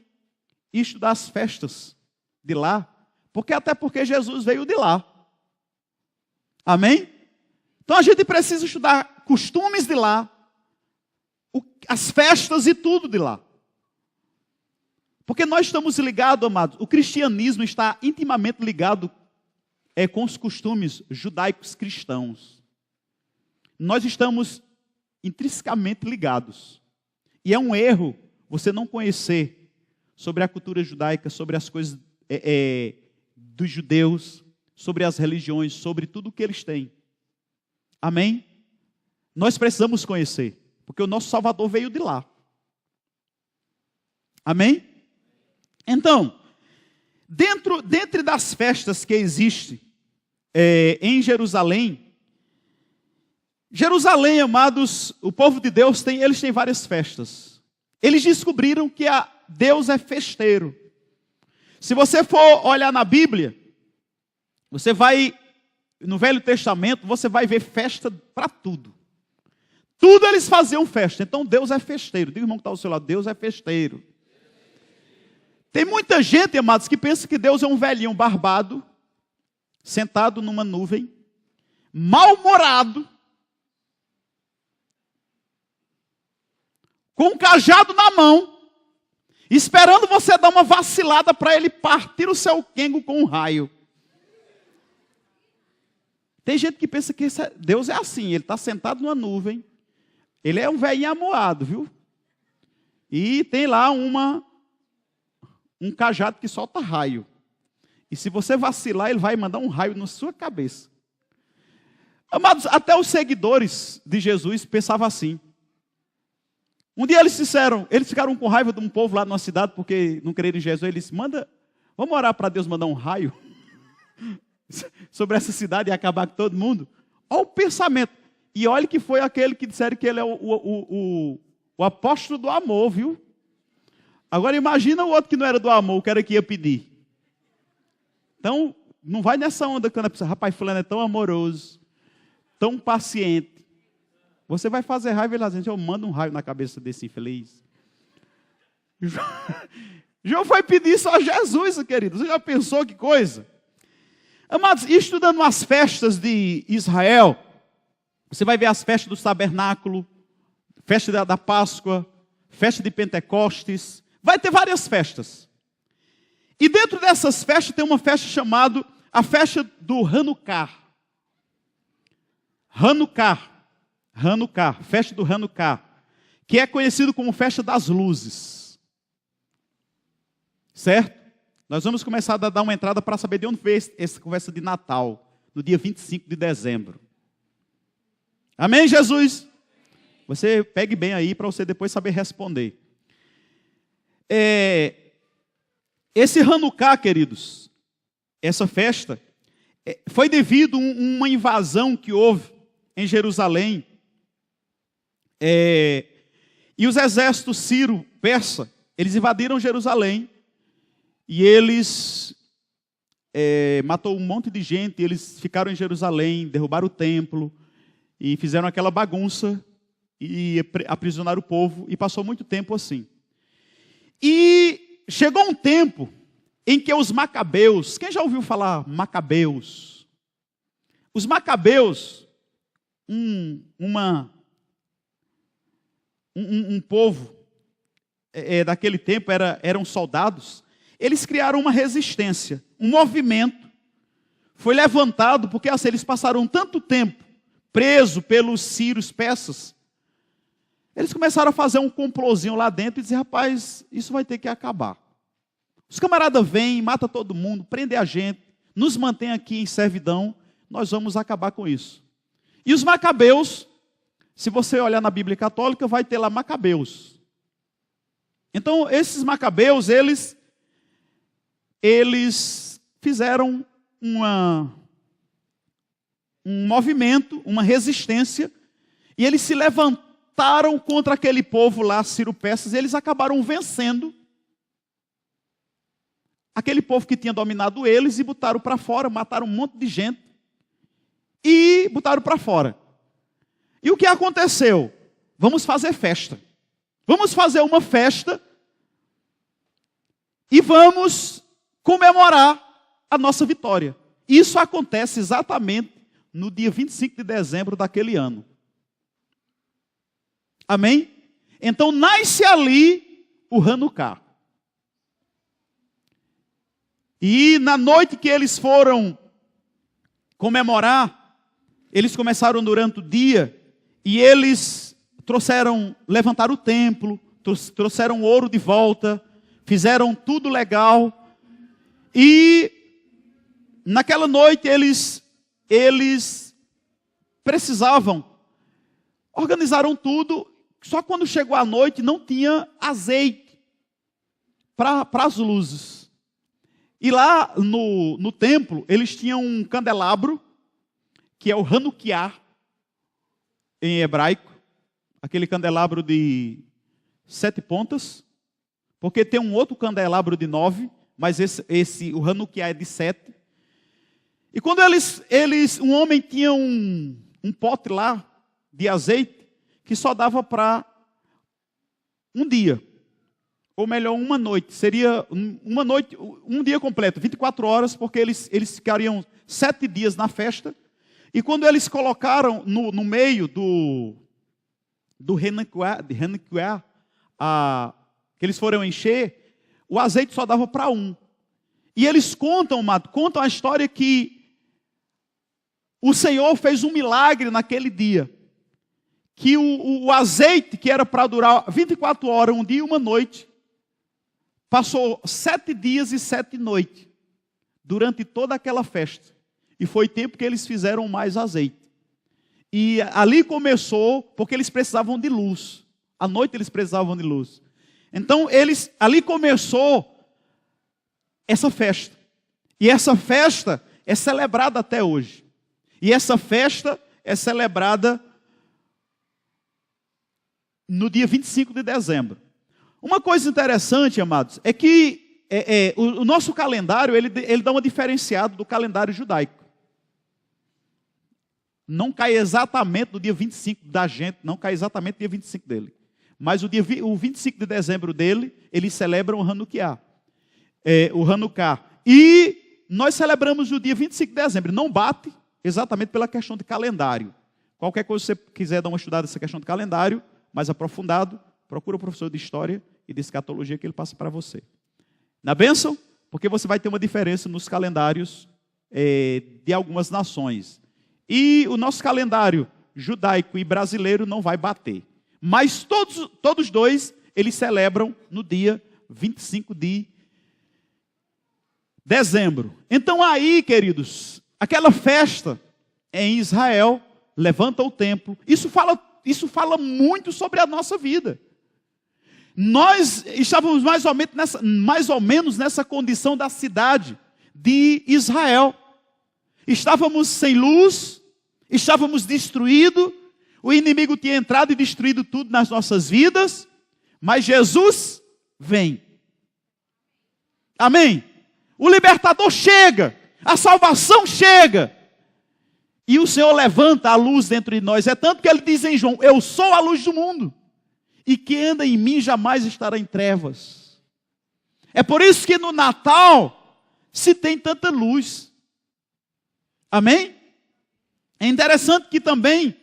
e estudar as festas de lá, até porque Jesus veio de lá. Amém? Então a gente precisa estudar costumes de lá, as festas e tudo de lá. Porque nós estamos ligados, amados, o cristianismo está intimamente ligado com os costumes judaicos cristãos. Nós estamos intrinsecamente ligados. E é um erro você não conhecer sobre a cultura judaica, sobre as coisas dos judeus, sobre as religiões, sobre tudo o que eles têm. Amém? Nós precisamos conhecer, porque o nosso Salvador veio de lá. Amém? Então, dentre das festas que existem em Jerusalém, amados, o povo de Deus eles têm várias festas. Eles descobriram que Deus é festeiro. Se você for olhar na Bíblia, você vai, no Velho Testamento, você vai ver festa para tudo. Tudo eles faziam festa. Então Deus é festeiro. Diga, irmão que está ao seu lado, Deus é festeiro. Tem muita gente, amados, que pensa que Deus é um velhinho barbado, sentado numa nuvem, mal-humorado, com um cajado na mão, esperando você dar uma vacilada para ele partir o seu quengo com um raio. Tem gente que pensa que Deus é assim, ele está sentado numa nuvem, ele é um velhinho amoado, viu? E tem lá um cajado que solta raio. E se você vacilar, ele vai mandar um raio na sua cabeça. Amados, até os seguidores de Jesus pensavam assim. Um dia eles ficaram com raiva de um povo lá numa cidade, porque não creram em Jesus. Eles disseram, vamos orar para Deus mandar um raio sobre essa cidade e acabar com todo mundo. Olha o pensamento. E olha que foi aquele que disseram que ele é o apóstolo do amor, viu? Agora imagina o outro que não era do amor, que era que ia pedir. Então, não vai nessa onda quando a pessoa, rapaz, fulano é tão amoroso, tão paciente. Você vai fazer raiva e ele diz, eu mando um raio na cabeça desse infeliz. João foi pedir isso a Jesus, querido. Você já pensou que coisa? Amados, estudando as festas de Israel, você vai ver as festas do tabernáculo, festa da Páscoa, festa de Pentecostes, vai ter várias festas. E dentro dessas festas tem uma festa chamada a festa do Hanukkah. Hanukkah, festa do Hanukkah, que é conhecido como festa das luzes. Certo? Nós vamos começar a dar uma entrada para saber de onde veio essa conversa de Natal, no dia 25 de dezembro. Amém, Jesus? Você pegue bem aí para você depois saber responder. Esse Hanukkah, queridos, essa festa, foi devido a uma invasão que houve em Jerusalém. E os exércitos sírio-persa, eles invadiram Jerusalém. E eles matou um monte de gente, eles ficaram em Jerusalém, derrubaram o templo, e fizeram aquela bagunça, e aprisionaram o povo, e passou muito tempo assim. E chegou um tempo em que os macabeus, quem já ouviu falar macabeus? Os macabeus, um povo daquele tempo, eram soldados. Eles criaram uma resistência, um movimento. Foi levantado, porque assim, eles passaram tanto tempo presos pelos sírios persas. Eles começaram a fazer um complozinho lá dentro e dizer, rapaz, isso vai ter que acabar. Os camaradas vêm, matam todo mundo, prendem a gente, nos mantêm aqui em servidão, nós vamos acabar com isso. E os macabeus, se você olhar na Bíblia Católica, vai ter lá macabeus. Então, esses macabeus, eles fizeram um movimento, uma resistência, e eles se levantaram contra aquele povo lá, sírio-persas, e eles acabaram vencendo aquele povo que tinha dominado eles, e botaram para fora, mataram um monte de gente, e botaram para fora. E o que aconteceu? Vamos fazer festa. Vamos fazer uma festa, e vamos comemorar a nossa vitória. Isso acontece exatamente no dia 25 de dezembro daquele ano. Amém? Então nasce ali o Hanukkah. E na noite que eles foram comemorar, eles começaram durante o dia, e eles levantaram o templo, trouxeram ouro de volta, fizeram tudo legal. E naquela noite eles precisavam, organizaram tudo, só quando chegou a noite não tinha azeite para as luzes. E lá no templo eles tinham um candelabro, que é o Hanukkah em hebraico, aquele candelabro de 7 pontas, porque tem um outro candelabro de 9, mas o Hanukkah é de 7. E quando um homem tinha um pote lá de azeite, que só dava para um dia, ou melhor, uma noite. Seria uma noite, um dia completo, 24 horas, porque eles ficariam 7 dias na festa. E quando eles colocaram no meio do Hanukkah, que eles foram encher, o azeite só dava para um. E eles contam a história que o Senhor fez um milagre naquele dia. Que o azeite, que era para durar 24 horas, um dia e uma noite, passou 7 dias e 7 noites, durante toda aquela festa. E foi tempo que eles fizeram mais azeite. E ali começou, porque eles precisavam de luz. À noite eles precisavam de luz. Então, ali começou essa festa. E essa festa é celebrada até hoje. E essa festa é celebrada no dia 25 de dezembro. Uma coisa interessante, amados, é que o nosso calendário, ele dá uma diferenciada do calendário judaico. Não cai exatamente no dia 25 da gente, não cai exatamente no dia 25 dele. Mas o 25 de dezembro dele, eles celebram o Hanukkah. O Hanukkah. E nós celebramos o dia 25 de dezembro. Não bate exatamente pela questão de calendário. Qualquer coisa que você quiser dar uma estudada nessa questão de calendário, mais aprofundado, procura o professor de História e de Escatologia que ele passa para você. Na bênção? Porque você vai ter uma diferença nos calendários de algumas nações. E o nosso calendário judaico e brasileiro não vai bater. Mas todos dois, eles celebram no dia 25 de dezembro. Então aí, queridos, aquela festa em Israel, levanta o templo. Isso fala muito sobre a nossa vida. Nós estávamos mais ou menos nessa condição da cidade de Israel. Estávamos sem luz, estávamos destruídos, o inimigo tinha entrado e destruído tudo nas nossas vidas, mas Jesus vem. Amém? O libertador chega, a salvação chega, e o Senhor levanta a luz dentro de nós. É tanto que ele diz em João: eu sou a luz do mundo, e quem anda em mim jamais estará em trevas. É por isso que no Natal se tem tanta luz. Amém? É interessante que também,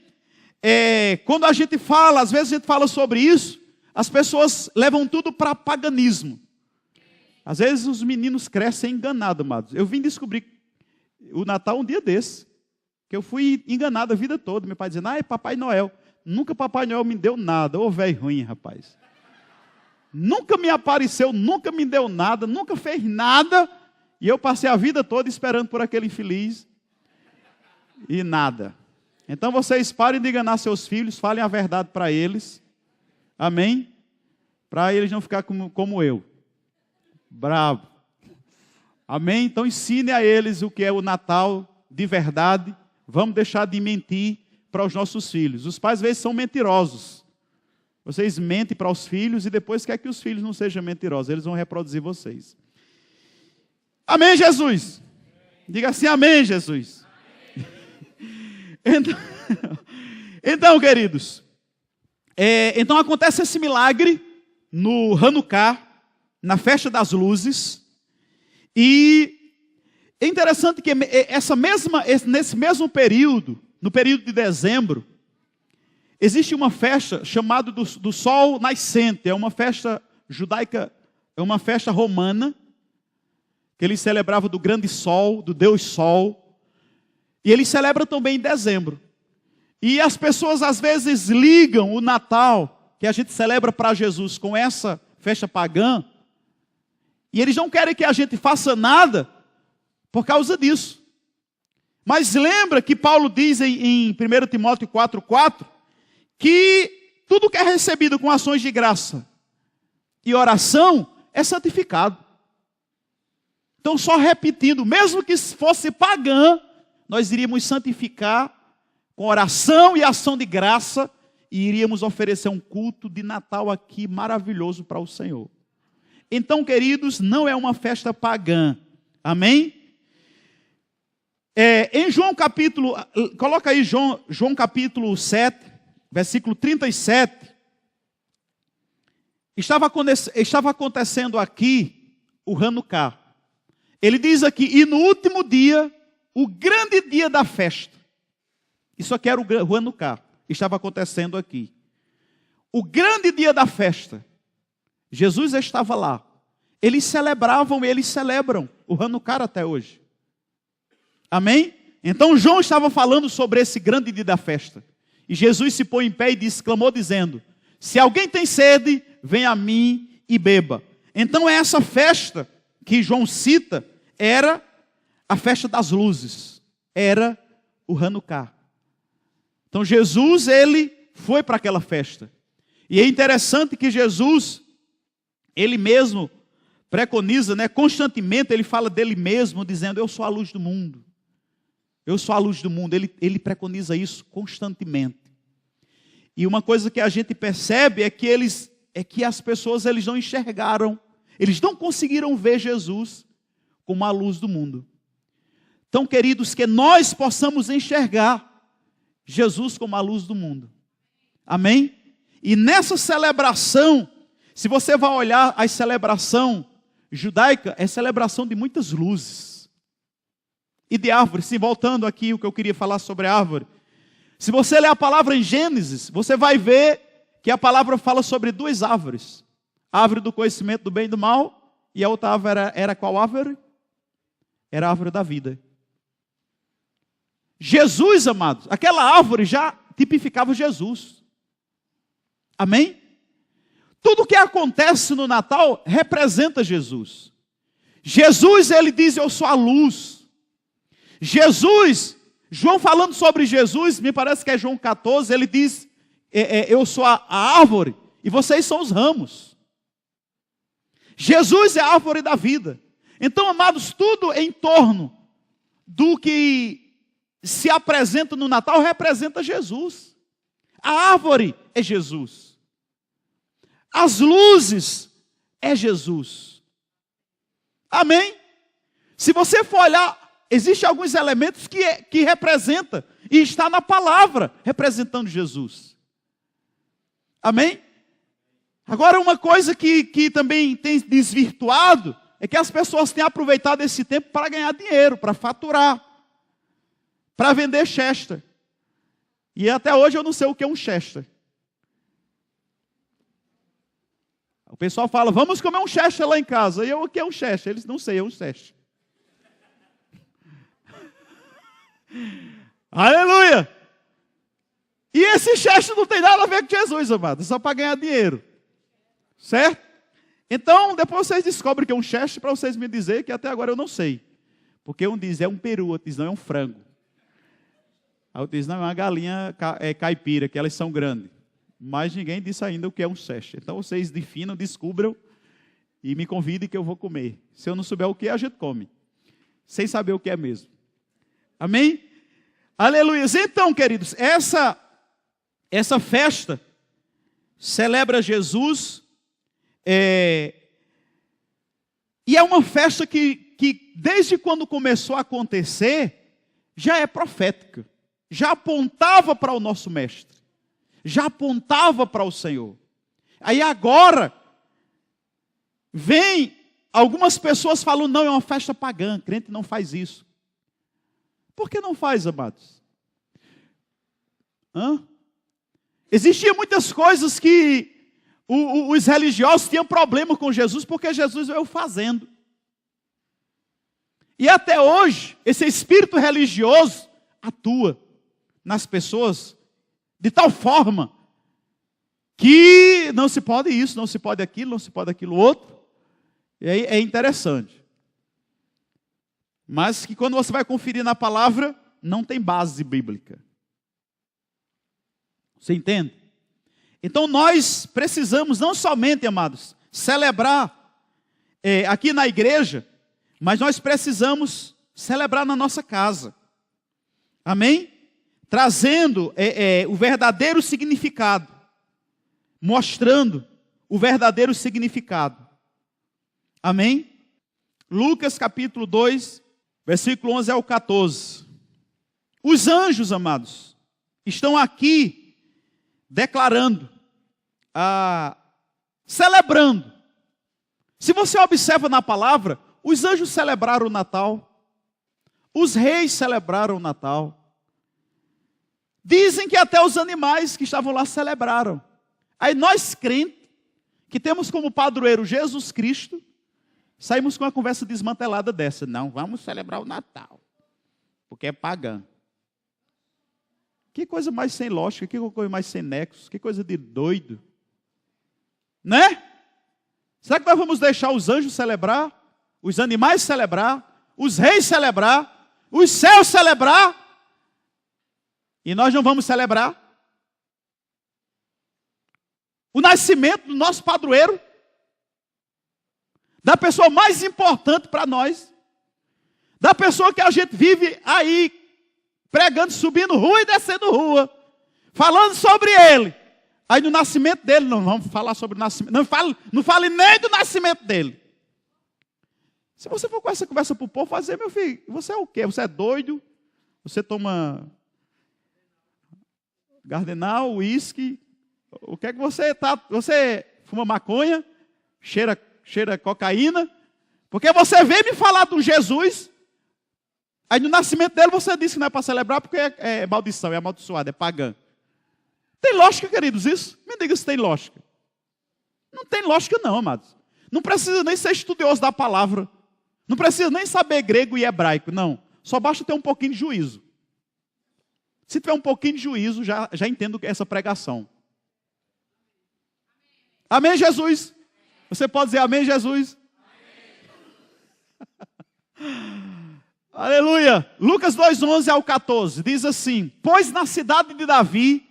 quando a gente fala, às vezes a gente fala sobre isso, as pessoas levam tudo para paganismo. Às vezes os meninos crescem enganados, amados. Eu vim descobrir o Natal um dia desse, que eu fui enganado a vida toda. Meu pai dizendo: é Papai Noel. Nunca Papai Noel me deu nada. Ô velho ruim, rapaz. Nunca me apareceu, nunca me deu nada, nunca fez nada. E eu passei a vida toda esperando por aquele infeliz. E nada. Então vocês parem de enganar seus filhos, falem a verdade para eles. Amém? Para eles não ficarem como eu. Bravo. Amém? Então ensine a eles o que é o Natal de verdade. Vamos deixar de mentir para os nossos filhos. Os pais às vezes são mentirosos. Vocês mentem para os filhos e depois quer que os filhos não sejam mentirosos. Eles vão reproduzir vocês. Amém, Jesus? Diga assim: amém, Jesus. Então, queridos, então acontece esse milagre no Hanukkah, na festa das luzes, e é interessante que nesse mesmo período, no período de dezembro, existe uma festa chamada do Sol Nascente. É uma festa judaica, é uma festa romana, que eles celebravam do grande sol, do Deus Sol. E eles celebram também em dezembro. E as pessoas às vezes ligam o Natal, que a gente celebra para Jesus, com essa festa pagã. E eles não querem que a gente faça nada por causa disso. Mas lembra que Paulo diz em 1 Timóteo 4,4, que tudo que é recebido com ações de graça e oração é santificado. Então, só repetindo, mesmo que fosse pagã, nós iríamos santificar com oração e ação de graça e iríamos oferecer um culto de Natal aqui maravilhoso para o Senhor. Então, queridos, não é uma festa pagã. Amém? Em João capítulo, coloca aí João capítulo 7, versículo 37. Estava acontecendo aqui o Hanukkah. Ele diz aqui: e no último dia, o grande dia da festa. Isso aqui era o Hanukkah. Estava acontecendo aqui. O grande dia da festa. Jesus estava lá. Eles celebravam e eles celebram o Hanukkah até hoje. Amém? Então João estava falando sobre esse grande dia da festa. E Jesus se pôs em pé e clamou dizendo: se alguém tem sede, venha a mim e beba. Então essa festa que João cita era a festa das luzes. Era o Hanukkah. Então Jesus, ele foi para aquela festa. E é interessante que Jesus, ele mesmo preconiza, constantemente ele fala dele mesmo, dizendo: eu sou a luz do mundo. Eu sou a luz do mundo. Ele preconiza isso constantemente. E uma coisa que a gente percebe é que as pessoas eles não enxergaram, eles não conseguiram ver Jesus como a luz do mundo. Então, queridos, que nós possamos enxergar Jesus como a luz do mundo. Amém? E nessa celebração, se você vai olhar a celebração judaica, é celebração de muitas luzes. E de árvores. Sim, voltando aqui o que eu queria falar sobre a árvore. Se você ler a palavra em Gênesis, você vai ver que a palavra fala sobre duas árvores. A árvore do conhecimento do bem e do mal. E a outra árvore era qual árvore? Era a árvore da vida. Jesus, amados, aquela árvore já tipificava Jesus. Amém? Tudo que acontece no Natal representa Jesus. Jesus, ele diz: eu sou a luz. Jesus, João falando sobre Jesus, me parece que é João 14, ele diz: eu sou a árvore e vocês são os ramos. Jesus é a árvore da vida. Então, amados, tudo em torno do que se apresenta no Natal representa Jesus. A árvore é Jesus. As luzes é Jesus. Amém? Se você for olhar, existem alguns elementos que representa e está na palavra representando Jesus. Amém? Agora, uma coisa que também tem desvirtuado é que as pessoas têm aproveitado esse tempo para ganhar dinheiro, para faturar, para vender Chester. E até hoje eu não sei o que é um Chester. O pessoal fala: vamos comer um Chester lá em casa. E eu: o que é um Chester? Eles: não sei, é um Chester. Aleluia! E esse Chester não tem nada a ver com Jesus, amado. É só para ganhar dinheiro. Certo? Então, depois vocês descobrem que é um Chester para vocês me dizerem que até agora eu não sei. Porque um diz é um peru, outro diz não, é um frango. Aí outro diz não, é uma galinha caipira, que elas são grandes. Mas ninguém disse ainda o que é um Chester. Então vocês definam, descubram e me convidem que eu vou comer. Se eu não souber o que é, a gente come. Sem saber o que é mesmo. Amém? Aleluia. Então, queridos, essa festa celebra Jesus. E é uma festa que desde quando começou a acontecer, já é profética. Já apontava para o nosso mestre. Já apontava para o Senhor. Aí agora, vem algumas pessoas falando: não, é uma festa pagã, crente não faz isso. Por que não faz, amados? Existiam muitas coisas que os religiosos tinham problema com Jesus, porque Jesus veio fazendo. E até hoje, esse espírito religioso atua nas pessoas de tal forma que não se pode isso, não se pode aquilo, não se pode aquilo outro. E aí é interessante. Mas que quando você vai conferir na palavra, não tem base bíblica. Você entende? Então nós precisamos não somente, amados, celebrar aqui na igreja, mas nós precisamos celebrar na nossa casa. Amém? Trazendo o verdadeiro significado. Mostrando o verdadeiro significado. Amém? Lucas capítulo 2, versículo 11 ao 14. Os anjos, amados, estão aqui declarando, celebrando. Se você observa na palavra, os anjos celebraram o Natal. Os reis celebraram o Natal. Dizem que até os animais que estavam lá celebraram. Aí nós, crentes, que temos como padroeiro Jesus Cristo, saímos com uma conversa desmantelada dessa. Não, vamos celebrar o Natal. porque é pagã. Que coisa mais sem lógica, que coisa mais sem nexo, que coisa de doido. Né? Será que nós vamos deixar os anjos celebrar, os animais celebrar, os reis celebrar, os céus celebrar, e nós não vamos celebrar o nascimento do nosso padroeiro, da pessoa mais importante para nós, da pessoa que a gente vive aí, pregando, subindo rua e descendo rua, falando sobre ele. Aí no nascimento dele, não vamos falar sobre o nascimento, não fale nem do nascimento dele. Se você for com essa conversa para o povo, fazer, meu filho, você é o quê? Você é doido? Você toma Gardenal, uísque? O que é que você está? Você fuma maconha? Cheira cocaína? Porque você veio me falar de um Jesus, aí no nascimento dele você disse que não é para celebrar porque é maldição, é amaldiçoado, é pagã. Tem lógica, queridos, isso? Me diga se tem lógica. Não tem lógica não, amados. Não precisa nem ser estudioso da palavra. Não precisa nem saber grego e hebraico, não. Só basta ter um pouquinho de juízo. Se tiver um pouquinho de juízo, já entendo essa pregação. Amém, Jesus? Você pode dizer amém, Jesus? Amém. Aleluia. Lucas 2:11 ao 14 diz assim: pois na cidade de Davi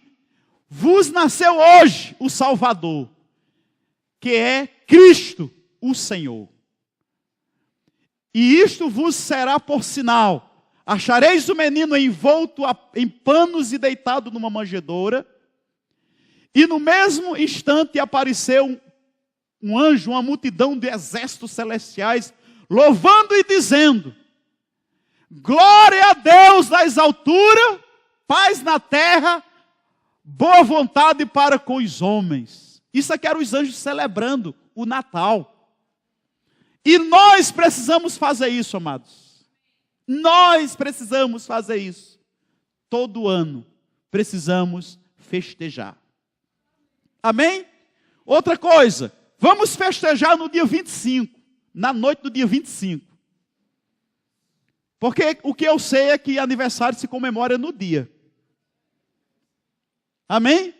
vos nasceu hoje o Salvador, que é Cristo, o Senhor. E isto vos será por sinal: achareis o menino envolto em panos e deitado numa manjedoura. E no mesmo instante apareceu um anjo, uma multidão de exércitos celestiais, louvando e dizendo: glória a Deus nas alturas, paz na terra, boa vontade para com os homens. Isso aqui eram os anjos celebrando o Natal. E nós precisamos fazer isso, amados. Nós precisamos fazer isso. Todo ano precisamos festejar. Amém? Outra coisa, vamos festejar no dia 25, na noite do dia 25. Porque o que eu sei é que aniversário se comemora no dia. Amém?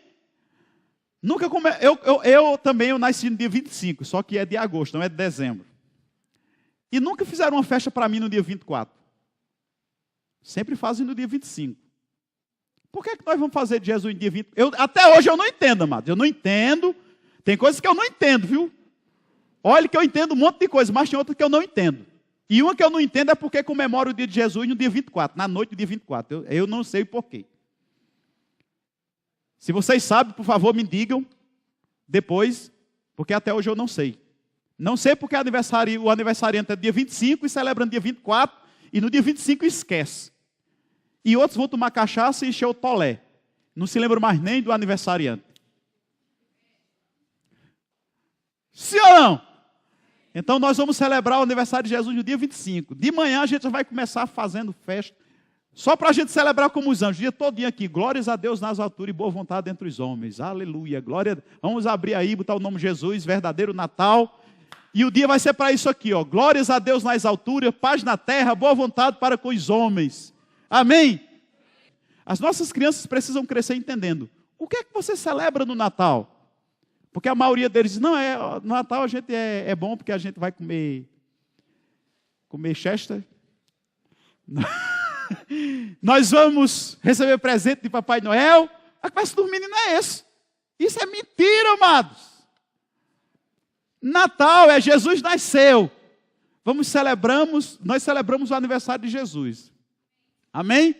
Eu também nasci no dia 25, só que é de agosto, não é de dezembro. E nunca fizeram uma festa para mim no dia 24. Sempre fazem no dia 25. Por que nós vamos fazer de Jesus no dia 20? Até hoje eu não entendo, amados. Eu não entendo. Tem coisas que eu não entendo, viu? Olha que eu entendo um monte de coisa, mas tem outra que eu não entendo. E uma que eu não entendo é porque comemora o dia de Jesus no dia 24, na noite do dia 24. Eu não sei por quê. Se vocês sabem, por favor, me digam depois, porque até hoje eu não sei. Não sei porque o aniversariante é dia 25 e celebra no dia 24, e no dia 25 esquece. E outros vão tomar cachaça e encher o tolé. Não se lembram mais nem do aniversariante. Sim ou não? Então nós vamos celebrar o aniversário de Jesus no dia 25. De manhã a gente já vai começar fazendo festa. Só para a gente celebrar como os anjos. O dia todinho aqui. Glórias a Deus nas alturas e boa vontade entre os homens. Aleluia. Glória. Vamos abrir aí, botar o nome Jesus, verdadeiro Natal. E o dia vai ser para isso aqui, ó. Glórias a Deus nas alturas, paz na terra, boa vontade para com os homens. Amém? As nossas crianças precisam crescer entendendo. O que é que você celebra no Natal? Porque a maioria deles diz, não, no Natal a gente é bom porque a gente vai comer Chester. Nós vamos receber presente de Papai Noel. A conversa do menino é esse. Isso é mentira, amados. Natal é Jesus nasceu. Nós celebramos o aniversário de Jesus. Amém?